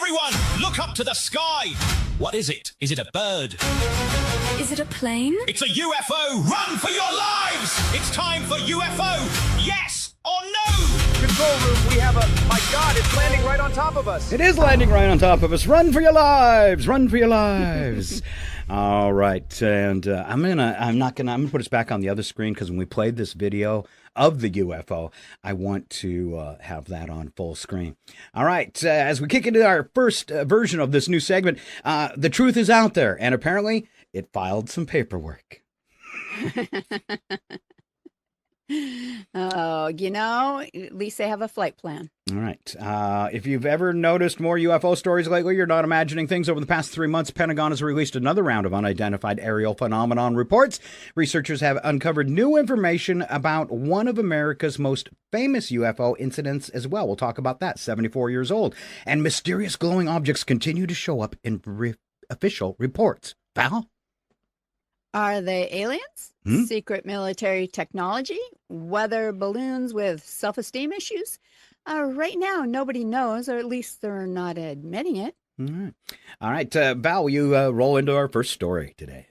Everyone, look up to the sky. What is it? Is it a bird? Is it a plane? It's a UFO. Run for your lives. It's time for UFO Yes or No. Control room, we have a... My God, it's landing right on top of us. It is landing right on top of us. Run for your lives. Run for your lives. All right, and I'm gonna put us back on the other screen because when we played this video of the UFO, I want to have that on full screen. All right, as we kick into our first version of this new segment, the truth is out there, and apparently it filed some paperwork. Oh, at least they have a flight plan. All right. If you've ever noticed more UFO stories lately, you're not imagining things. Over the past 3 months, Pentagon has released another round of unidentified aerial phenomenon reports. Researchers have uncovered new information about one of America's most famous UFO incidents as well. We'll talk about that. 74 years old. And mysterious glowing objects continue to show up in official reports. Val? Are they aliens? Secret military technology? Weather balloons with self-esteem issues? Right now, nobody knows, or at least they're not admitting it. All right. Val, will you roll into our first story today?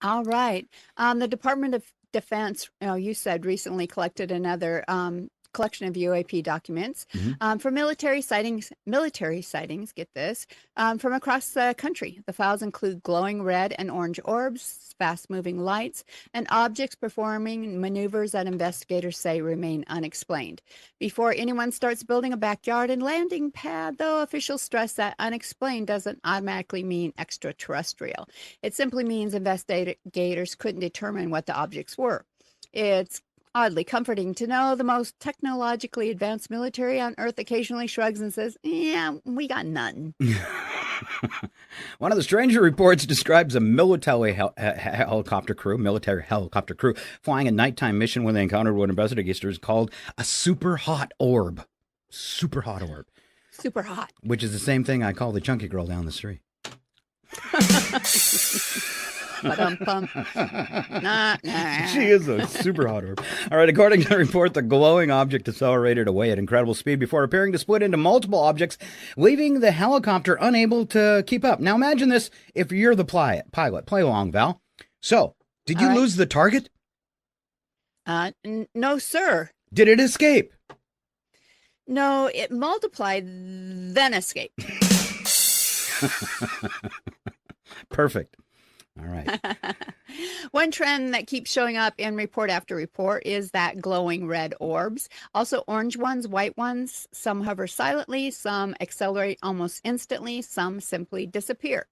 All right. The Department of Defense, you said, recently collected another collection of UAP documents for military sightings, get this, from across the country. The files include glowing red and orange orbs, fast-moving lights, and objects performing maneuvers that investigators say remain unexplained. Before anyone starts building a backyard and landing pad, though, officials stress that unexplained doesn't automatically mean extraterrestrial. It simply means investigators couldn't determine what the objects were. It's oddly comforting to know the most technologically advanced military on Earth occasionally shrugs and says, yeah, we got nothing. One of the stranger reports describes a military helicopter crew flying a nighttime mission when they encountered what investigators called a super hot orb. Super hot orb. Super hot. Which is the same thing I call the chunky girl down the street. Nah. She is a super hot orb. All right, according to the report, the glowing object accelerated away at incredible speed before appearing to split into multiple objects, leaving the helicopter unable to keep up. Now imagine this if you're the pilot. Play along, Val. So, did you lose the target? No, sir. Did it escape? No, it multiplied, then escaped. Perfect. All right. One trend that keeps showing up in report after report is that glowing red orbs. Also orange ones, white ones. Some hover silently, some accelerate almost instantly, some simply disappear.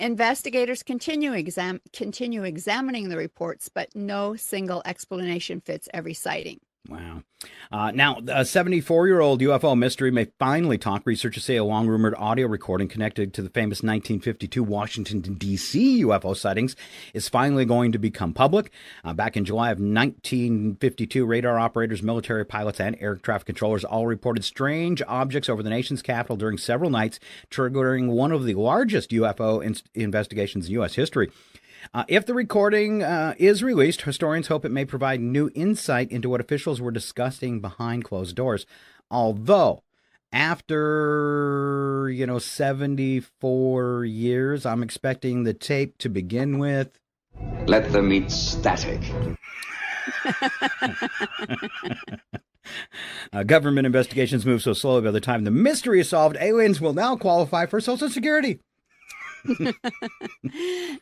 Investigators continue examining the reports, but no single explanation fits every sighting. Wow. Now, a 74-year-old UFO mystery may finally talk. Researchers say a long-rumored audio recording connected to the famous 1952 Washington, D.C. UFO sightings is finally going to become public. Back in July of 1952, radar operators, military pilots, and air traffic controllers all reported strange objects over the nation's capital during several nights, triggering one of the largest UFO investigations in U.S. history. If the recording is released, historians hope it may provide new insight into what officials were discussing behind closed doors. Although, after, 74 years, I'm expecting the tape to begin with... Let them eat static. Government investigations move so slowly by the time the mystery is solved, aliens will now qualify for Social Security.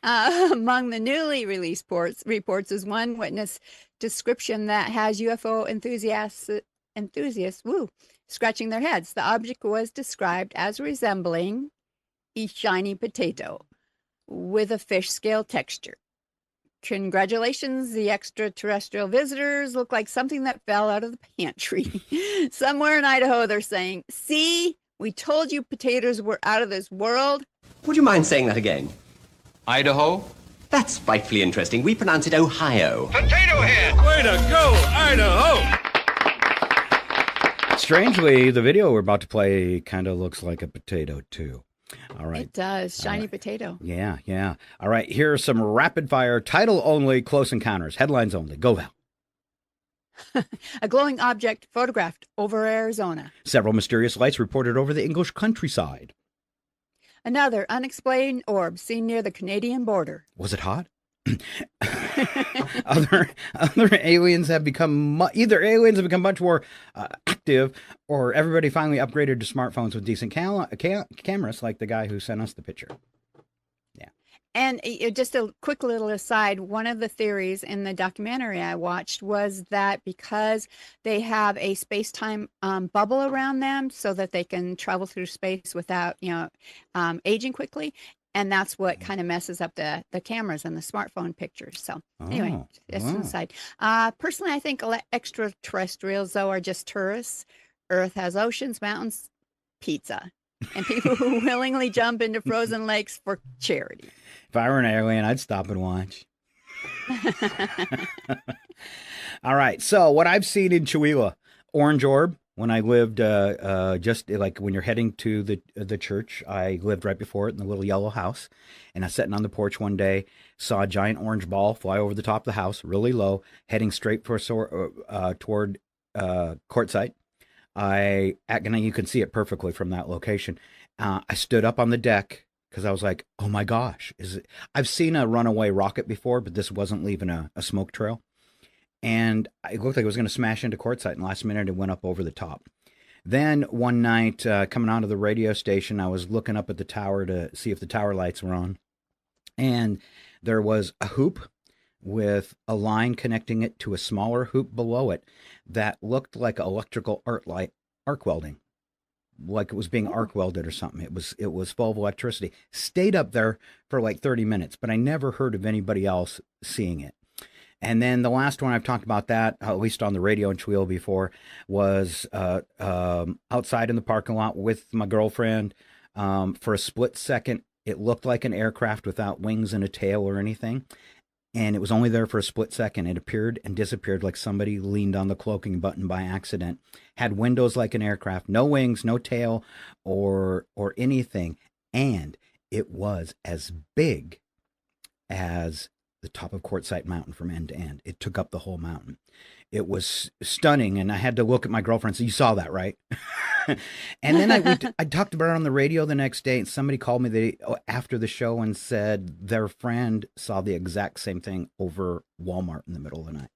Among the newly released reports is one witness description that has UFO enthusiasts scratching their heads. The object was described as resembling a shiny potato with a fish scale texture. Congratulations, the extraterrestrial visitors look like something that fell out of the pantry. Somewhere in Idaho, they're saying, see, we told you potatoes were out of this world. Would you mind saying that again? Idaho? That's frightfully interesting. We pronounce it Ohio. Potato head! Way to go, Idaho! Strangely, the video we're about to play kind of looks like a potato, too. All right. It does. Shiny potato. Yeah. All right, here are some rapid-fire, title-only, close encounters. Headlines only. Go, Val. A glowing object photographed over Arizona. Several mysterious lights reported over the English countryside. Another unexplained orb seen near the Canadian border. Was it hot? other aliens have become either aliens have become much more active, or everybody finally upgraded to smartphones with decent cameras, like the guy who sent us the picture. Yeah. And just a quick little aside, one of the theories in the documentary I watched was that because they have a space-time bubble around them so that they can travel through space without, aging quickly. And that's what kind of messes up the cameras and the smartphone pictures. So anyway, just an aside. Personally, I think extraterrestrials, though, are just tourists. Earth has oceans, mountains, pizza, and people who willingly jump into frozen lakes for charity. If I were an alien, I'd stop and watch. All right. So what I've seen in Chihuahua, orange orb. When I lived, just like when you're heading to the church, I lived right before it in the little yellow house. And I was sitting on the porch one day, saw a giant orange ball fly over the top of the house, really low, heading straight for toward Quartzsite. You can see it perfectly from that location. I stood up on the deck because I was like, oh my gosh, I've seen a runaway rocket before, but this wasn't leaving a smoke trail. And it looked like it was going to smash into Quartzsite, and last minute it went up over the top. Then one night, coming onto the radio station, I was looking up at the tower to see if the tower lights were on. And there was a hoop with a line connecting it to a smaller hoop below it that looked like electrical arc welding, like it was being arc welded or something. It was full of electricity. Stayed up there for like 30 minutes, but I never heard of anybody else seeing it. And then the last one I've talked about that, at least on the radio in Chihuahua before, was outside in the parking lot with my girlfriend. For a split second, it looked like an aircraft without wings and a tail or anything. And it was only there for a split second. It appeared and disappeared like somebody leaned on the cloaking button by accident. Had windows like an aircraft, no wings, no tail or anything. And it was as big as the top of Quartzsite Mountain from end to end. It took up the whole mountain. It was stunning, and I had to look at my girlfriend and say, you saw that, right? And then I talked about it on the radio the next day, and somebody called me after the show and said their friend saw the exact same thing over Walmart in the middle of the night.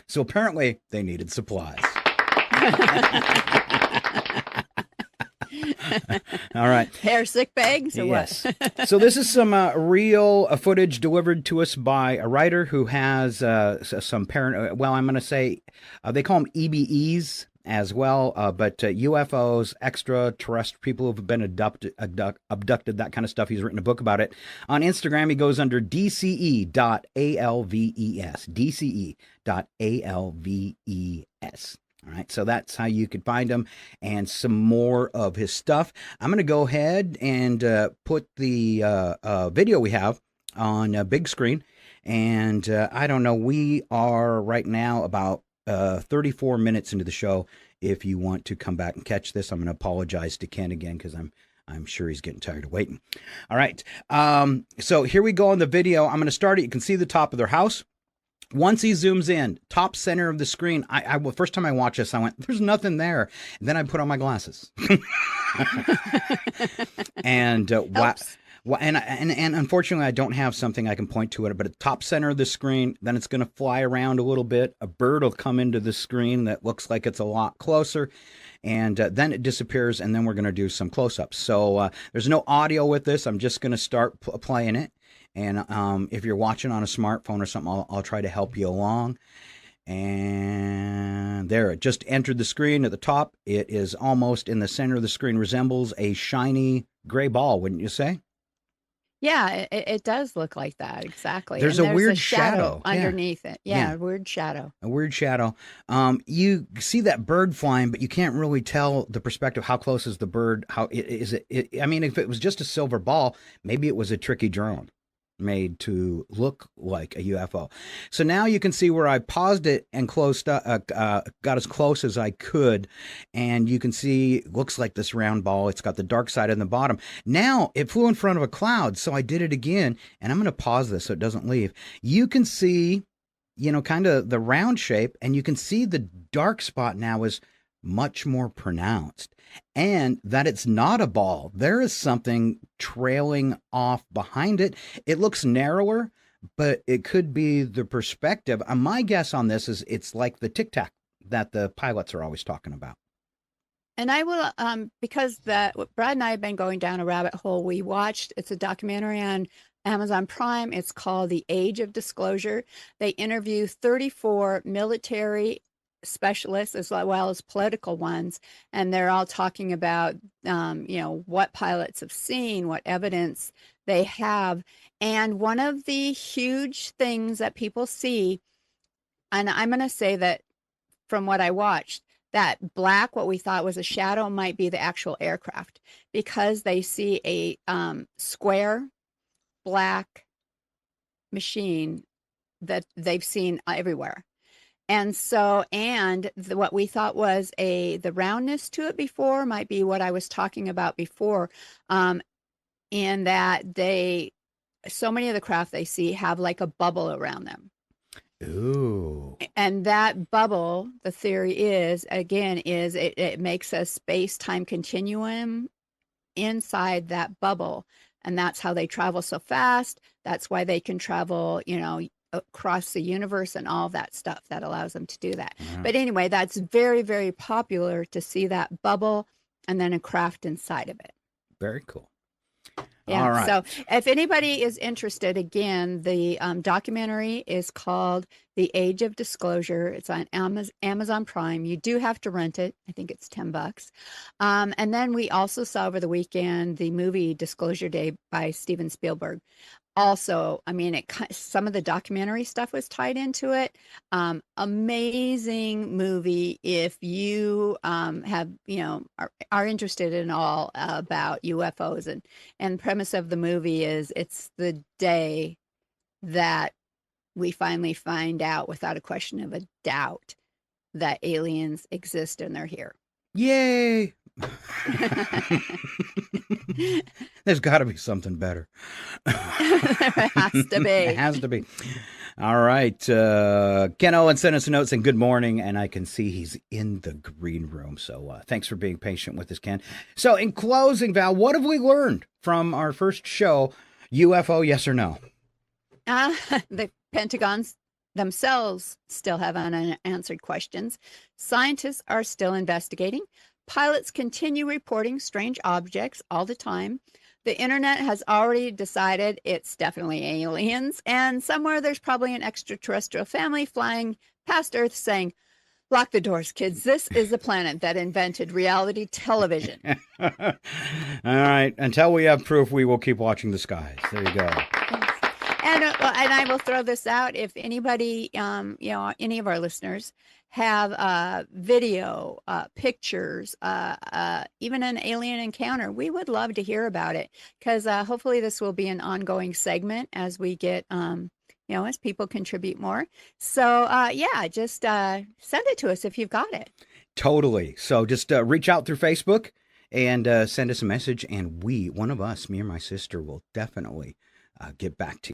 So apparently they needed supplies. All right. Hair sick bags or yes. what? So this is some real footage delivered to us by a writer who has some parent. Well, I'm going to say they call them EBEs as well, but UFOs, extraterrestrial people who've been abducted, that kind of stuff. He's written a book about it. On Instagram, he goes under DCE.ALVES. DCE.ALVES. All right, so that's how you could find him and some more of his stuff. I'm going to go ahead and put the video we have on a big screen. And I don't know, we are right now about 34 minutes into the show. If you want to come back and catch this, I'm going to apologize to Ken again because I'm sure he's getting tired of waiting. All right, so here we go on the video. I'm going to start it. You can see the top of their house. Once he zooms in, top center of the screen, I first time I watched this, I went, there's nothing there. And then I put on my glasses. And and unfortunately, I don't have something I can point to it, but at the top center of the screen, then it's going to fly around a little bit. A bird will come into the screen that looks like it's a lot closer. And then it disappears, and then we're going to do some close-ups. So there's no audio with this. I'm just going to start playing it. And if you're watching on a smartphone or something, I'll try to help you along. And there, it just entered the screen at the top. It is almost in the center of the screen, resembles a shiny gray ball, wouldn't you say? Yeah, it does look like that, exactly. There's and a weird shadow underneath it. Yeah, a weird shadow. A weird shadow. You see that bird flying, but you can't really tell the perspective. How close is the bird? How is it? I mean, if it was just a silver ball, maybe it was a tricky drone made to look like a UFO. So now you can see where I paused it and got as close as I could, and you can see it looks like this round ball. It's got the dark side in the bottom. Now it flew in front of a cloud, so I did it again, and I'm going to pause this so it doesn't leave. You can see, kind of the round shape, and you can see the dark spot now is much more pronounced, and that it's not a ball. There is something trailing off behind it. It looks narrower, but it could be the perspective. My guess on this is it's like the Tic Tac that the pilots are always talking about. And I will, because Brad and I have been going down a rabbit hole. We watched, it's a documentary on Amazon Prime. It's called The Age of Disclosure. They interview 34 military specialists as well as political ones, and they're all talking about, what pilots have seen, what evidence they have. And one of the huge things that people see, and I'm going to say that from what I watched, that black, what we thought was a shadow, might be the actual aircraft, because they see a square black machine that they've seen everywhere. And so, what we thought was the roundness to it before might be what I was talking about before, in that so many of the craft they see have like a bubble around them. Ooh. And that bubble, the theory is, again, it makes a space-time continuum inside that bubble. And that's how they travel so fast. That's why they can travel, across the universe and all that stuff that allows them to do that. Yeah. But anyway, that's very, very popular to see that bubble and then a craft inside of it. Very cool. Yeah. All right. So if anybody is interested, again, the documentary is called The Age of Disclosure. It's on Amazon Prime. You do have to rent it. I think it's $10. And then we also saw over the weekend the movie Disclosure Day by Steven Spielberg. Also, I mean, some of the documentary stuff was tied into it. Amazing movie if you have, are interested in all about UFOs. And the premise of the movie is it's the day that we finally find out without a question of a doubt that aliens exist and they're here. Yay! There's got to be something better. There has to be. It has to be. All right. Ken Owen sent us a note saying good morning, and I can see he's in the green room. So thanks for being patient with us, Ken. So in closing, Val, what have we learned from our first show, UFO Yes or No? The Pentagon's themselves still have unanswered questions. Scientists are still investigating. Pilots continue reporting strange objects all the time. The internet has already decided it's definitely aliens. And somewhere there's probably an extraterrestrial family flying past Earth saying, "Lock the doors, kids. This is the planet that invented reality television." All right. Until we have proof, we will keep watching the skies. There you go. And I will throw this out. If anybody, any of our listeners have video, pictures, even an alien encounter, we would love to hear about it, because hopefully this will be an ongoing segment as we get, as people contribute more. So, just send it to us if you've got it. Totally. So just reach out through Facebook and send us a message, and one of us, me or my sister, will definitely get back to you.